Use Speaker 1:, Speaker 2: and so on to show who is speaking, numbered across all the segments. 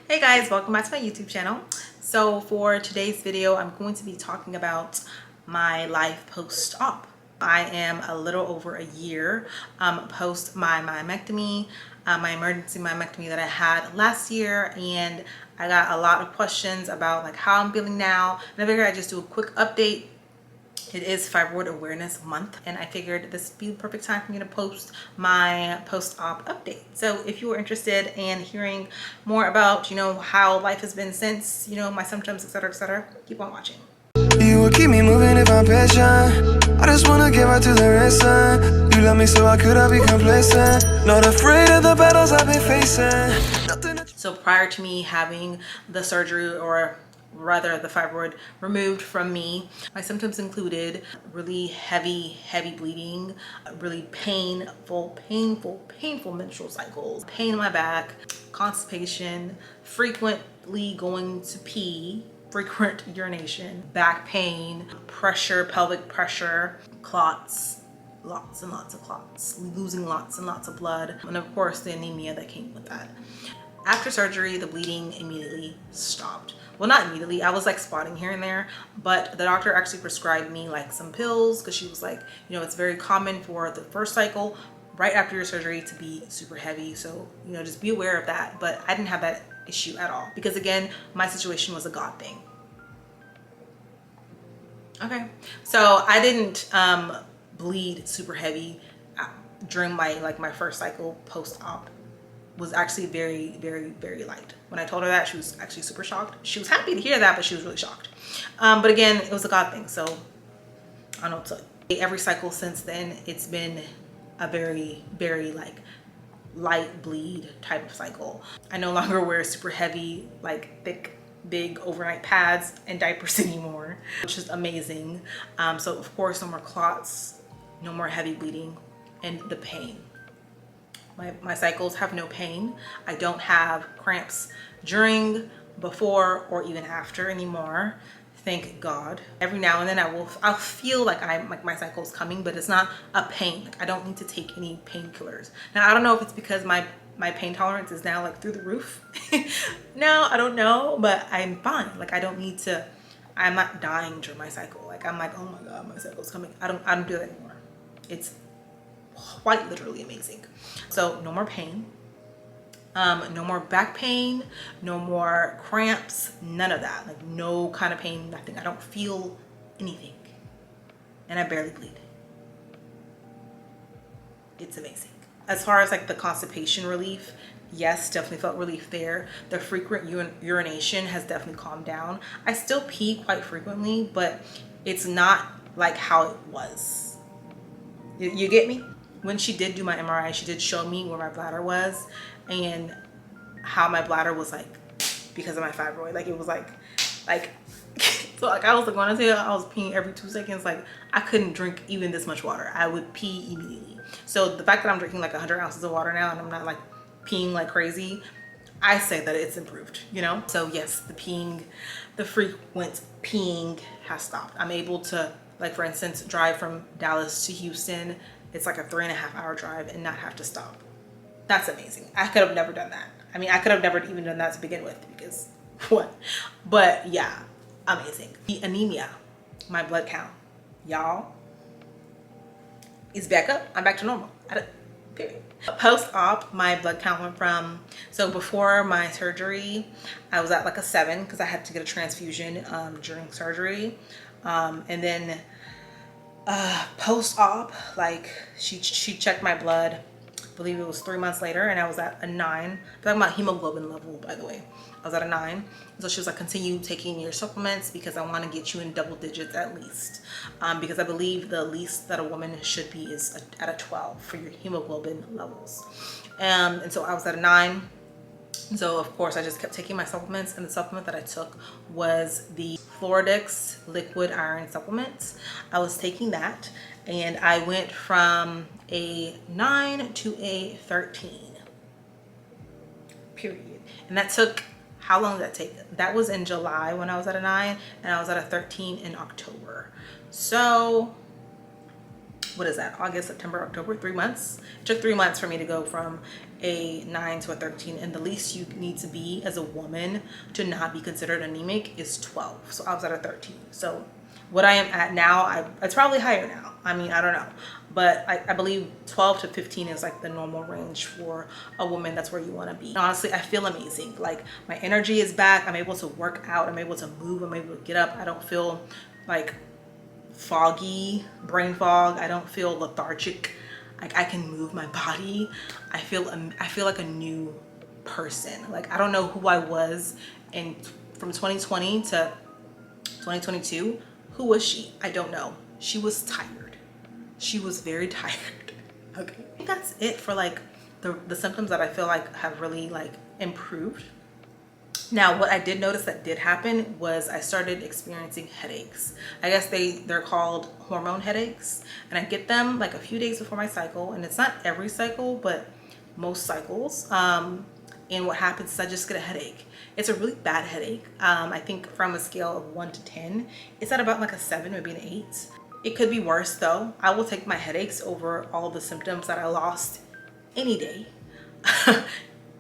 Speaker 1: Hey guys, welcome back to my YouTube channel. So for today's video, I'm going to be talking about my life post-op. I am a little over a year post my myomectomy, my emergency myomectomy that I had last year, and I got a lot of questions about like how I'm feeling now, and I figured I'd just do a quick update. It is Fibroid Awareness Month, and I figured this would be the perfect time for me to post my post-op update. So if you are interested in hearing more about, how life has been since, my symptoms, etc., keep on watching.
Speaker 2: You will keep me moving if I'm patient. I just wanna give out to the reason. You love me so I could be complacent. Not afraid of the battles I've been facing.
Speaker 1: So prior to me having the surgery, or rather the fibroid removed from me, my symptoms included really heavy bleeding, really painful menstrual cycles, pain in my back, constipation, frequently going to pee, frequent urination, back pain, pressure, pelvic pressure, clots, lots and lots of clots, losing lots and lots of blood, and of course the anemia that came with that. After surgery, the bleeding immediately stopped. Well, not immediately, I was like spotting here and there, but the doctor actually prescribed me like some pills because she was like, it's very common for the first cycle right after your surgery to be super heavy. So, just be aware of that. But I didn't have that issue at all because again, my situation was a God thing. Okay, so I didn't bleed super heavy during my first cycle post-op. Was actually very light. When I told her that, she was actually super shocked. She was happy to hear that, but she was really shocked. But again, it was a God thing, so I don't know what to tell you. Every cycle since then, it's been a very like light bleed type of cycle. I no longer wear super heavy, like thick, big overnight pads and diapers anymore, which is amazing. So of course, no more clots, no more heavy bleeding, and the pain. My cycles have no pain. I don't have cramps during, before, or even after anymore. Thank God. Every now and then I'll feel like my cycle's coming, but it's not a pain. Like I don't need to take any painkillers. Now I don't know if it's because my pain tolerance is now like through the roof. No, I don't know, but I'm fine. Like I don't need to. I'm not dying during my cycle. Like I'm like, oh my God, my cycle's coming. I don't do that anymore. It's quite literally amazing. So no more pain, no more back pain, no more cramps, none of that. Like no kind of pain, nothing. I don't feel anything, and I barely bleed. It's amazing. As far as like the constipation relief, yes, definitely felt relief there. The frequent urination has definitely calmed down. I still pee quite frequently, but it's not like how it was. You get me? When she did do my MRI, she did show me where my bladder was and how my bladder was like because of my fibroid. Like it was like so like I was like, when I say I was peeing every 2 seconds, like I couldn't drink even this much water. I would pee immediately. So the fact that I'm drinking like 100 ounces of water now and I'm not like peeing like crazy, I say that it's improved, So yes, the frequent peeing has stopped. I'm able to, like for instance, drive from Dallas to Houston. It's like a 3.5 hour drive and not have to stop. That's amazing. I could have never done that. I mean, I could have never even done that to begin with because what? But yeah, amazing. The anemia, my blood count, y'all, is back up. I'm back to normal. Period. Post-op, my blood count went from, so before my surgery, I was at like a 7 because I had to get a transfusion during surgery. And then post-op, like she checked my blood, I believe it was 3 months later, and I was at a 9. I'm talking about hemoglobin level, by the way. I was at a 9. So she was like, continue taking your supplements because I want to get you in double digits at least, because I believe the least that a woman should be is at a 12 for your hemoglobin levels. And so I was at a 9. So of course I just kept taking my supplements, and the supplement that I took was the Floridix liquid iron supplement. I was taking that and I went from a 9 to a 13, period. And that took, how long did that take? That was in July when I was at a 9, and I was at a 13 in October. So what is that, August, September, October, 3 months. It took 3 months for me to go from a 9 to a 13, and the least you need to be as a woman to not be considered anemic is 12. So I was at a 13. So what I am at now, it's probably higher now. I mean, I don't know, but I believe 12 to 15 is like the normal range for a woman. That's where you want to be. Honestly, I feel amazing. Like my energy is back. I'm able to work out. I'm able to move. I'm able to get up. I don't feel like foggy, brain fog. I don't feel lethargic. Like I can move my body. I feel like a new person. Like I don't know who I was from 2020 to 2022. Who was she? I don't know. She was tired. She was very tired. Okay. I think that's it for like the symptoms that I feel like have really like improved. Now, what I did notice that did happen was I started experiencing headaches. I guess they're called hormone headaches, and I get them like a few days before my cycle, and it's not every cycle, but most cycles. And what happens is I just get a headache. It's a really bad headache. I think from a scale of 1 to 10, it's at about like a 7, maybe an 8. It could be worse though. I will take my headaches over all the symptoms that I lost any day.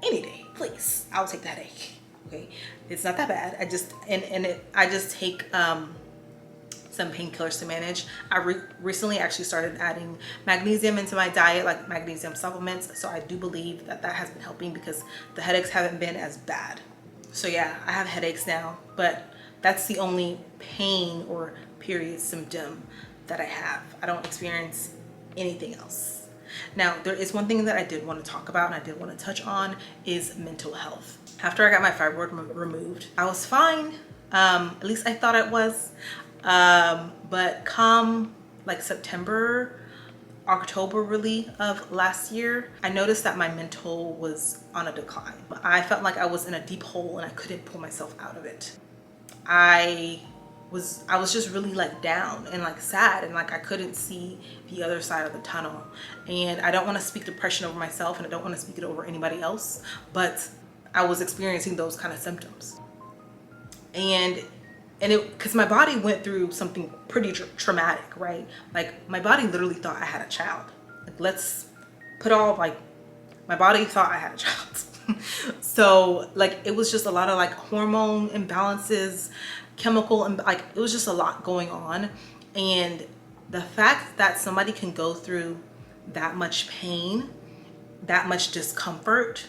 Speaker 1: Any day, please. I'll take the headache. Okay, it's not that bad. I just take some painkillers to manage. I recently actually started adding magnesium into my diet, like magnesium supplements. So I do believe that has been helping because the headaches haven't been as bad. So yeah, I have headaches now, but that's the only pain or period symptom that I have. I don't experience anything else. Now, there is one thing that I did want to talk about and I did want to touch on is mental health. After I got my fibroid removed, I was fine. At least I thought I was. But come like September, October really of last year, I noticed that my mental was on a decline. I felt like I was in a deep hole and I couldn't pull myself out of it. I was just really like down and like sad, and like I couldn't see the other side of the tunnel. And I don't want to speak depression over myself, and I don't want to speak it over anybody else, but I was experiencing those kind of symptoms. And it, because my body went through something pretty traumatic, right? Like my body literally thought I had a child. Like let's put all like, my body thought I had a child. So like it was just a lot of like hormone imbalances, chemical, and like it was just a lot going on. And the fact that somebody can go through that much pain, that much discomfort,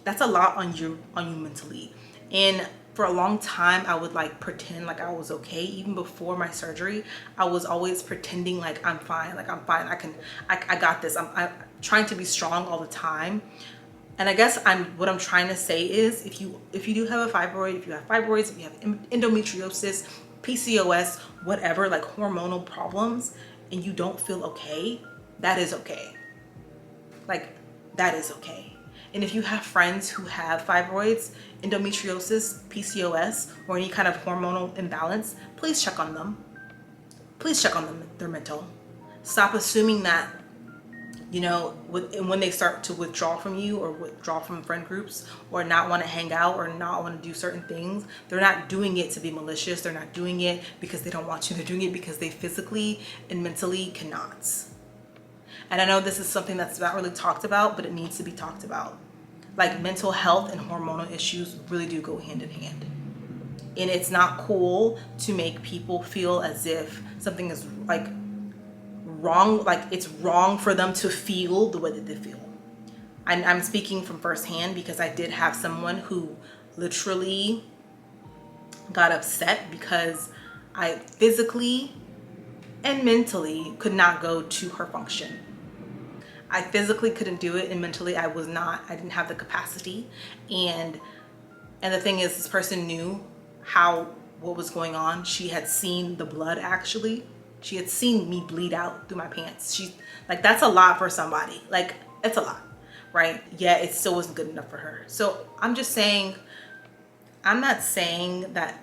Speaker 1: that's a lot on you mentally. And for a long time, I would like pretend like I was okay. Even before my surgery, I was always pretending like I'm fine, I got this. I'm trying to be strong all the time. And I guess what I'm trying to say is if you do have a fibroid, if you have fibroids, if you have endometriosis, PCOS, whatever, like hormonal problems, and you don't feel okay, that is okay. Like that is okay. And if you have friends who have fibroids, endometriosis, PCOS, or any kind of hormonal imbalance, please check on them. Please check on them, their mental. Stop assuming that, you know, when they start to withdraw from you or withdraw from friend groups or not want to hang out or not want to do certain things, they're not doing it to be malicious. They're not doing it because they don't want to. They're doing it because they physically and mentally cannot. And I know this is something that's not really talked about, but it needs to be talked about. Like mental health and hormonal issues really do go hand in hand. And it's not cool to make people feel as if something is like wrong, like it's wrong for them to feel the way that they feel. I'm speaking from firsthand because I did have someone who literally got upset because I physically and mentally could not go to her function. I physically couldn't do it, and mentally I didn't have the capacity. And the thing is, this person knew what was going on. She had seen the blood actually. She had seen me bleed out through my pants. Like, that's a lot for somebody. Like, it's a lot, right? Yeah, it still wasn't good enough for her. So I'm just saying, I'm not saying that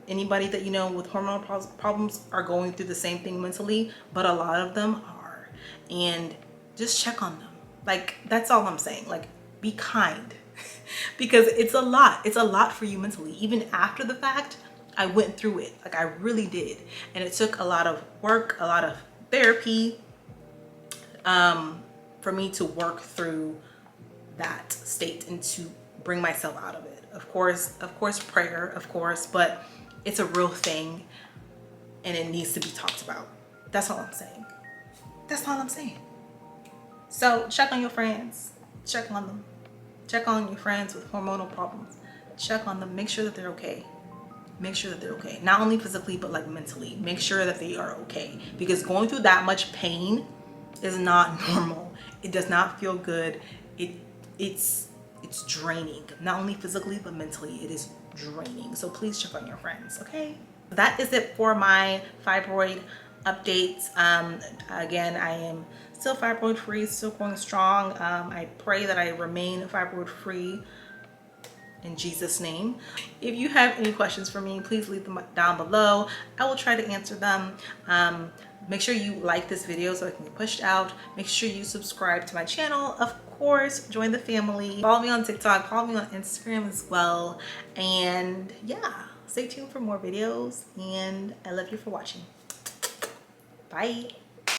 Speaker 1: anybody that you know with hormonal problems are going through the same thing mentally, but a lot of them are. And just check on them. Like, that's all I'm saying. Like, be kind because it's a lot. It's a lot for you mentally. Even after the fact, I went through it. Like, I really did. And it took a lot of work, a lot of therapy for me to work through that state and to bring myself out of it. Of course, prayer, of course, but it's a real thing and it needs to be talked about. That's all I'm saying. That's all I'm saying. So check on your friends, check on them. Check on your friends with hormonal problems. Check on them, make sure that they're okay. Make sure that they're okay. Not only physically, but like mentally. Make sure that they are okay. Because going through that much pain is not normal. It does not feel good. It's draining. Not only physically, but mentally, it is draining. So please check on your friends, okay? That is it for my fibroid updates. Again, I am still fibroid free, still going strong. I pray that I remain fibroid free in Jesus' name. If you have any questions for me, please leave them down below. I will try to answer them. Make sure you like this video so it can get pushed out. Make sure you subscribe to my channel. Of course, join the family. Follow me on TikTok, follow me on Instagram as well. And yeah, stay tuned for more videos. And I love you for watching. Bye.